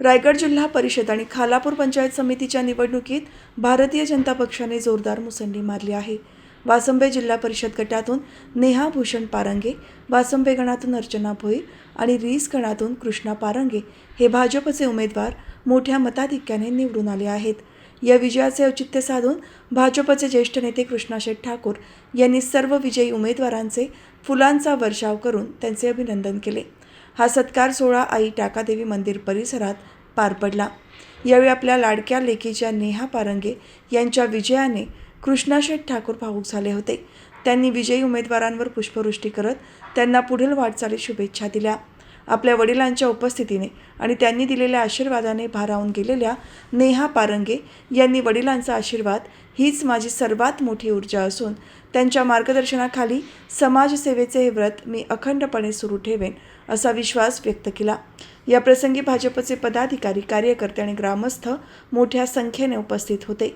रायगड जिल्हा परिषद आणि खालापूर पंचायत समितीच्या निवडणुकीत भारतीय जनता पक्षाने जोरदार मुसंडी मारली आहे. वासंबे जिल्हा परिषद गटातून नेहा भूषण पारंगे, वासंबे गणातून अर्चना भोईर आणि रीस गणातून कृष्णा पारंगे हे भाजपचे उमेदवार मोठ्या मताधिक्याने निवडून आले आहेत. या विजयाचे औचित्य साधून भाजपचे ज्येष्ठ नेते कृष्णाशेठ ठाकूर यांनी सर्व विजयी उमेदवारांचे फुलांचा वर्षाव करून त्यांचे अभिनंदन केले. हा सत्कार सोहळा आई टाकादेवी मंदिर परिसरात पार पडला. यावेळी आपल्या लाडक्या लेकीच्या नेहा पारंगे यांच्या विजयाने कृष्णाशेठ ठाकूर भावूक झाले होते. त्यांनी विजयी उमेदवारांवर पुष्पवृष्टी करत त्यांना पुढील वाटचालीत शुभेच्छा दिल्या. आपल्या वडिलांच्या उपस्थितीने आणि त्यांनी दिलेल्या आशीर्वादाने भारावून गेलेल्या नेहा पारंगे यांनी वडिलांचा आशीर्वाद हीच माझी सर्वात मोठी ऊर्जा असून त्यांच्या मार्गदर्शनाखाली समाजसेवेचे हे व्रत मी अखंडपणे सुरू ठेवेन असा विश्वास व्यक्त केला. या प्रसंगी भाजपचे पदाधिकारी, कार्यकर्ते आणि ग्रामस्थ मोठ्या संख्येने उपस्थित होते.